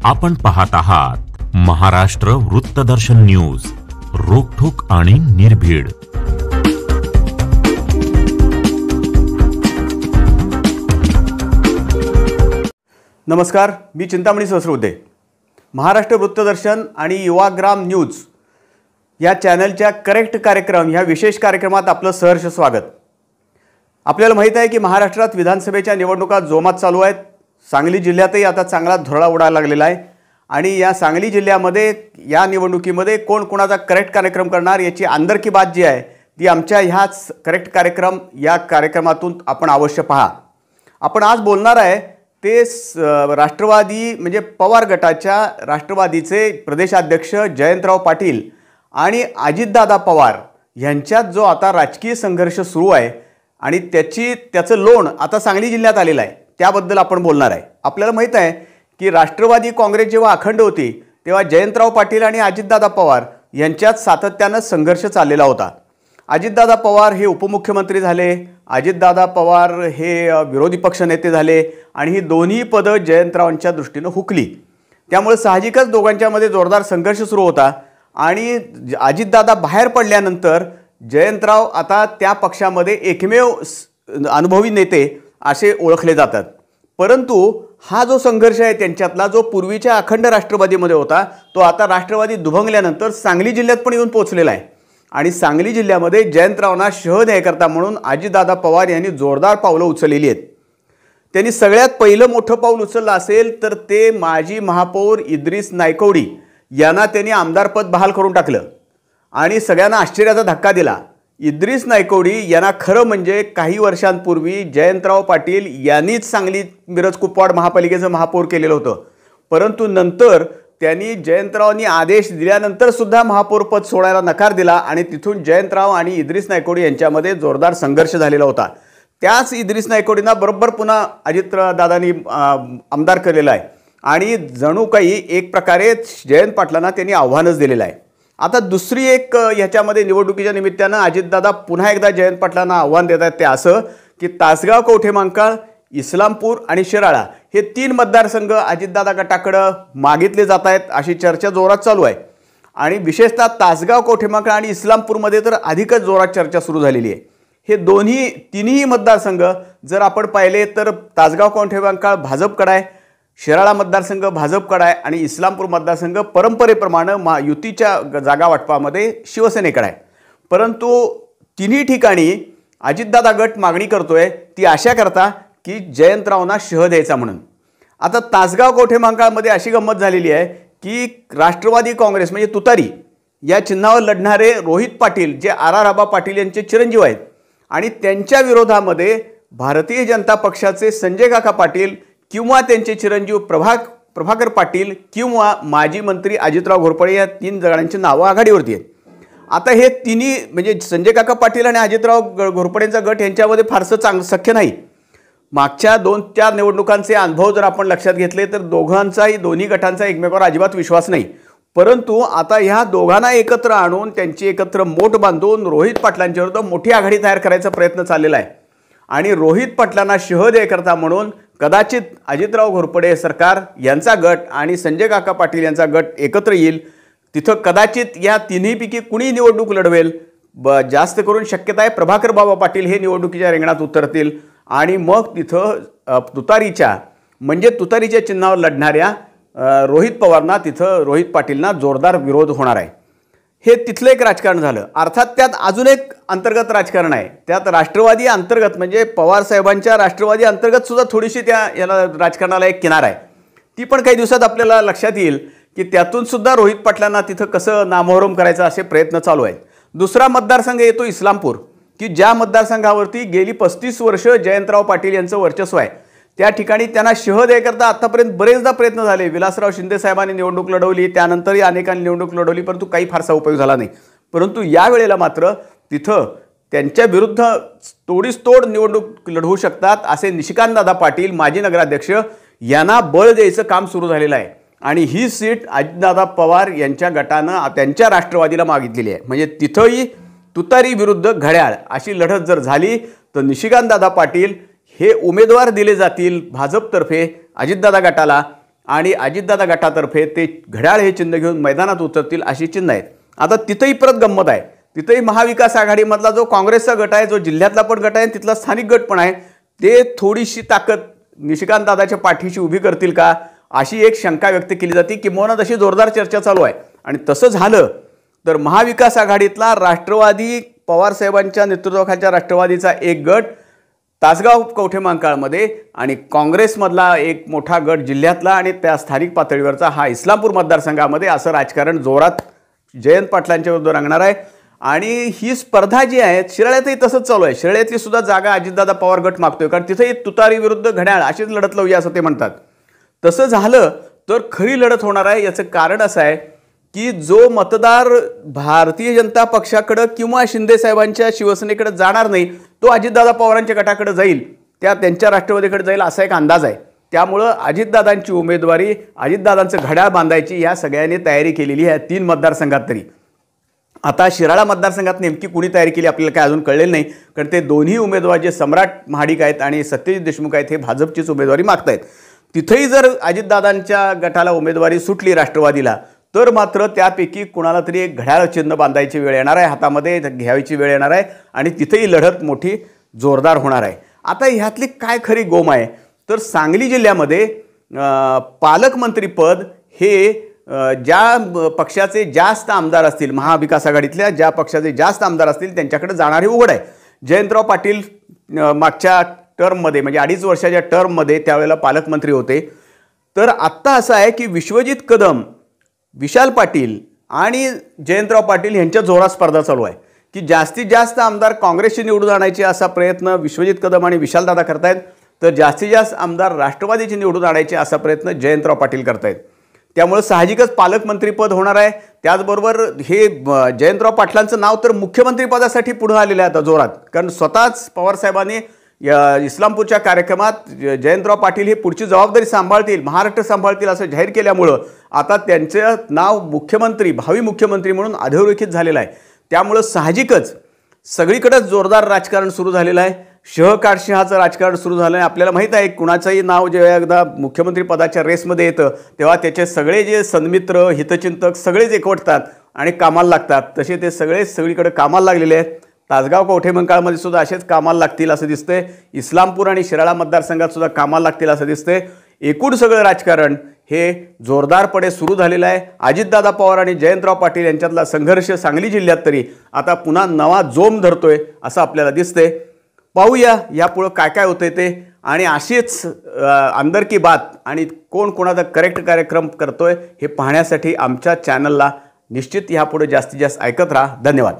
आपण पाहत आहात महाराष्ट्र वृत्तदर्शन न्यूज, रोखठोक आणि निर्भीड। नमस्कार, मी चिंतामणी सहस्रबुद्धे। महाराष्ट्र वृत्तदर्शन आणि युवाग्राम न्यूज या चॅनलच्या करेक्ट कार्यक्रम ह्या विशेष कार्यक्रमात आपलं सहर्ष स्वागत। आपल्याला माहित आहे की महाराष्ट्रात विधानसभेच्या निवडणुका जोमात चालू आहेत। सांगली जिल्ह्यातही आता चांगला धुरळा उडायला लागलेला आहे आणि या सांगली जिल्ह्यामध्ये या निवडणुकीमध्ये कोण कोणाचा करेक्ट कार्यक्रम करणार याची अंदरकी बात जी आहे ती आमच्या ह्याच करेक्ट कार्यक्रम या कार्यक्रमातून आपण अवश्य पहा। आपण आज बोलणार आहे ते राष्ट्रवादी म्हणजे पवार गटाच्या राष्ट्रवादीचे प्रदेशाध्यक्ष जयंतराव पाटील आणि अजितदादा पवार यांच्यात जो आता राजकीय संघर्ष सुरू आहे आणि त्याचं लोण आता सांगली जिल्ह्यात आलेलं आहे त्याबद्दल आपण बोलणार आहे। आपल्याला माहित आहे की राष्ट्रवादी काँग्रेस जेव्हा अखंड होती तेव्हा जयंतराव पाटील आणि अजितदादा पवार यांच्यात सातत्याने संघर्ष चाललेला होता। अजितदादा पवार हे उपमुख्यमंत्री झाले, अजितदादा पवार हे विरोधी पक्ष नेते झाले आणि ही दोन्ही पदं जयंतरावांच्या दृष्टीने हुकली। त्यामुळे साहजिकच दोघांच्यामध्ये जोरदार संघर्ष सुरू होता आणि अजितदादा बाहेर पडल्यानंतर जयंतराव आता त्या पक्षामध्ये एकमेव अनुभवी नेते असे ओळखले जातात। परंतु हा जो संघर्ष आहे त्यांच्यातला जो पूर्वीच्या अखंड राष्ट्रवादीमध्ये होता तो आता राष्ट्रवादी दुभंगल्यानंतर सांगली जिल्ह्यात पण येऊन पोहोचलेला आहे आणि सांगली जिल्ह्यामध्ये जयंतरावांना शह द्यायकरता म्हणून अजितदादा पवार यांनी जोरदार पावलं उचललेली आहेत। त्यांनी सगळ्यात पहिलं मोठं पाऊल उचललं असेल तर ते माजी महापौर इद्रिस नायकवडी यांना त्यांनी आमदारपद बहाल करून टाकलं आणि सगळ्यांना आश्चर्याचा धक्का दिला। इद्रिस नायकवडी यांना खरं म्हणजे काही वर्षांपूर्वी जयंतराव पाटील यांनीच सांगली मिरज कुपवाड महापालिकेचं महापौर केलेलं होतं, परंतु नंतर त्यांनी जयंतरावांनी आदेश दिल्यानंतर सुद्धा महापौर पद सोडायला नकार दिला आणि तिथून जयंतराव आणि इद्रिस नायकवडी यांच्यामध्ये जोरदार संघर्ष झालेला होता। त्याच इद्रिस नायकवडींना बरोबर पुन्हा अजितदादांनी आमदार केलेला आहे आणि जणू काही एक प्रकारे जयंत पाटलांना त्यांनी आव्हानच दिलेलं आहे। आता दुसरी एक ह्याच्यामध्ये निवडणुकीच्या निमित्तानं अजितदादा पुन्हा एकदा जयंत पाटलांना आव्हान देत आहेत ते असं की तासगाव, कवठेमहांकाळ, इस्लामपूर आणि शिराळा हे 3 मतदारसंघ अजितदादा गटाकडे मागितले जात आहेत अशी चर्चा जोरात चालू आहे आणि विशेषतः तासगाव, कवठेमहांकाळ आणि इस्लामपूरमध्ये तर अधिकच जोरात चर्चा सुरू झालेली आहे। हे तिन्ही मतदारसंघ जर आपण पाहिले तर तासगाव, कवठेमहांकाळ भाजपकडे आहे, शिराळा मतदारसंघ भाजपकडे आहे आणि इस्लामपूर मतदारसंघ परंपरेप्रमाणे युतीच्या जागा वाटपामध्ये शिवसेनेकडे आहे। परंतु तिन्ही ठिकाणी अजितदादा गट मागणी करतोय ती अशा करता की जयंतरावांना शह द्यायचा म्हणून। आता तासगाव, कवठेमहांकाळमध्ये अशी गंमत झालेली आहे की राष्ट्रवादी काँग्रेस म्हणजे तुतारी या चिन्हावर लढणारे रोहित पाटील जे आबा पाटील यांचे चिरंजीव आहेत आणि त्यांच्या विरोधामध्ये भारतीय जनता पक्षाचे संजय काका पाटील किंवा त्यांचे चिरंजीव प्रभाकर पाटील किंवा माजी मंत्री अजितराव घोरपडे या 3 जणांची नावं आघाडीवरती आहेत। आता हे तिन्ही म्हणजे संजय काका पाटील आणि अजितराव घोरपडेंचा गट यांच्यामध्ये फारसं सख्य नाही। मागच्या 2-4 निवडणुकांचे अनुभव जर आपण लक्षात घेतले तर दोन्ही गटांचा एकमेकावर अजिबात विश्वास नाही, परंतु आता ह्या दोघांना एकत्र आणून त्यांची एकत्र मोठ बांधून रोहित पाटलांच्या विरुद्ध मोठी आघाडी तयार करायचा प्रयत्न चाललेला आहे आणि रोहित पाटलांना शह द्यायकरता म्हणून कदाचित अजितराव घोरपडे सरकार यांचा गट आणि संजय काका पाटील यांचा गट एकत्र येईल। तिथं कदाचित या तिन्हीपैकी कुणी निवडणूक लढवेल जास्त करून शक्यता आहे प्रभाकर बाबा पाटील हे निवडणुकीच्या रिंगणात उतरतील आणि मग तिथं तुतारीच्या चिन्हावर लढणाऱ्या रोहित पवारांना तिथं रोहित पाटीलना जोरदार विरोध होणार आहे। हे तिथलं एक राजकारण झालं। अर्थात त्यात अजून एक अंतर्गत राजकारण आहे, त्यात राष्ट्रवादी अंतर्गत म्हणजे पवार साहेबांच्या राष्ट्रवादी अंतर्गत सुद्धा थोडीशी याला राजकारणाला एक किनार आहे। ती पण काही दिवसात आपल्याला लक्षात येईल की त्यातून सुद्धा रोहित पाटलांना तिथं कसं नामोहरम करायचं असे प्रयत्न चालू आहेत। दुसरा मतदारसंघ येतो इस्लामपूर की ज्या मतदारसंघावरती गेली 35 वर्ष जयंतराव पाटील यांचं वर्चस्व आहे। त्या ठिकाणी त्यांना शह द्यायकरता आतापर्यंत बरेचदा प्रयत्न झाले। विलासराव शिंदे साहेबांनी निवडणूक लढवली, त्यानंतरही अनेकांनी निवडणूक लढवली, परंतु काही फारसा उपयोग झाला नाही। परंतु यावेळेला मात्र तिथं त्यांच्या विरुद्ध तोडीसतोड निवडणूक लढवू शकतात असे निशिकांतदादा पाटील माजी नगराध्यक्ष यांना बळ द्यायचं काम सुरू झालेलं आहे आणि ही सीट अजितदादा पवार यांच्या गटानं त्यांच्या राष्ट्रवादीला मागितलेली आहे। म्हणजे तिथंही तुतारी विरुद्ध घड्याळ अशी लढत जर झाली तर निशिकांतदादा पाटील हे उमेदवार दिले जातील भाजपतर्फे अजितदादा गटाला आणि अजितदादा गटातर्फे ते घड्याळ हे चिन्ह घेऊन मैदानात उतरतील अशी चिन्ह आहेत. आता तिथंही परत गंमत आहे. तिथंही महाविकास आघाडीमधला जो काँग्रेसचा गट आहे, जो जिल्ह्यातला पण गट आहे, तिथला स्थानिक गट पण आहे, ते थोडीशी ताकद निशिकांत दादाच्या पाठीशी उभी करतील का अशी एक शंका व्यक्त केली जाते. किंवा तशी जोरदार चर्चा चालू आहे. आणि तसं झालं तर महाविकास आघाडीतला राष्ट्रवादी पवारसाहेबांच्या नेतृत्वाखालच्या राष्ट्रवादीचा एक गट तासगाव कवठे महांकाळमध्ये आणि काँग्रेसमधला एक मोठा गट जिल्ह्यातला आणि त्या स्थानिक पातळीवरचा हा इस्लामपूर मतदारसंघामध्ये असं राजकारण जोरात जयंत पाटलांच्या विरुद्ध रंगणार आहे. आणि ही स्पर्धा जी आहे शिराळ्यातही तसंच चालू आहे. शिराळ्यातली सुद्धा जागा अजितदादा पवार गट मागतोय, कारण तिथेही तुतारी विरुद्ध घड्याळ अशीच लढत लावूया असं ते म्हणतात. तसं झालं तर खरी लढत होणार आहे. याचं कारण असं आहे की जो मतदार भारतीय जनता पक्षाकडे किंवा शिंदे साहेबांच्या शिवसेनेकडे जाणार नाही, तो अजितदादा पवारांच्या गटाकडे जाईल, त्यांच्या राष्ट्रवादीकडे जाईल असा एक अंदाज आहे. त्यामुळं अजितदादांची उमेदवारी, अजितदादांचं घड्याळ बांधायची या सगळ्यांनी तयारी केलेली आहे 3 मतदारसंघात तरी. आता शिराळा मतदारसंघात नेमकी कुणी तयारी केली आपल्याला काय अजून कळलेलं नाही, कारण ते दोन्ही उमेदवार जे सम्राट महाडिक आहेत आणि सत्यजित देशमुख आहेत हे भाजपचीच उमेदवारी मागतायत. तिथेही जर अजितदादांच्या गटाला उमेदवारी सुटली राष्ट्रवादीला, तर मात्र त्यापैकी कुणाला तरी एक घड्याळ चिन्ह बांधायची वेळ येणार आहे, हातामध्ये घ्यायची वेळ येणार आहे आणि तिथेही लढत मोठी जोरदार होणार आहे. आता ह्यातली काय खरी गोम आहे तर सांगली जिल्ह्यामध्ये पालकमंत्रीपद हे ज्या पक्षाचे जास्त आमदार असतील, महाविकास आघाडीतल्या ज्या पक्षाचे जास्त आमदार असतील त्यांच्याकडे जाणारे उघड आहे. जयंतराव पाटील मागच्या टर्ममध्ये म्हणजे 2.5 वर्षाच्या टर्ममध्ये त्यावेळेला पालकमंत्री होते. तर आत्ता असं आहे की विश्वजित कदम, विशाल पाटील आणि जयंतराव पाटील यांच्या जोरात स्पर्धा चालू आहे की जास्तीत जास्त आमदार काँग्रेसचे निवडून आणायचे असा प्रयत्न विश्वजित कदम आणि विशालदादा करतायत, तर जास्तीत जास्त आमदार राष्ट्रवादीचे निवडून आणायचे असा प्रयत्न जयंतराव पाटील करतायत. त्यामुळे साहजिकच पालकमंत्रीपद होणार आहे. त्याचबरोबर हे जयंतराव पाटलांचं नाव तर मुख्यमंत्रीपदासाठी पुढे आलेलं आहे आता जोरात, कारण स्वतःच पवारसाहेबांनी इस्लामपूरच्या कार्यक्रमात जयंतराव पाटील हे पुढची जबाबदारी सांभाळतील, महाराष्ट्र सांभाळतील असं जाहीर केल्यामुळं आता त्यांचं नाव मुख्यमंत्री, भावी मुख्यमंत्री म्हणून अधोरेखित झालेलं आहे. त्यामुळं साहजिकच सगळीकडेच जोरदार राजकारण सुरू झालेलं आहे. शहकाळशहाचं राजकारण सुरू झालं आहे. आपल्याला माहीत आहे कुणाचंही नाव जेव्हा एकदा मुख्यमंत्री पदाच्या रेसमध्ये येतं तेव्हा त्याचे सगळे जे सन्मित्र, हितचिंतक सगळेच एकवटतात आणि कामाला लागतात. तसे ते सगळीकडे कामाला लागलेले आहेत. तासगाव कवठे महांकाळमध्ये सुद्धा असेच कामाला लागतील असं दिसतंय. इस्लामपूर आणि शिराळा मतदारसंघात सुद्धा कामाला लागतील असं दिसतंय. एकूण सगळं राजकारण हे जोरदारपणे सुरू झालेलं आहे. अजितदादा पवार आणि जयंतराव पाटील यांच्यातला संघर्ष सांगली जिल्ह्यात तरी आता पुन्हा नवा जोम धरतोय असं आपल्याला दिसतंय. पाहूया यापुढं काय काय होतंय ते, आणि अशीच अंदर की बात आणि कोण कोणाचा करेक्ट कार्यक्रम करतोय हे पाहण्यासाठी आमच्या चॅनलला निश्चित यापुढे जास्तीत जास्त ऐकत राहा. धन्यवाद.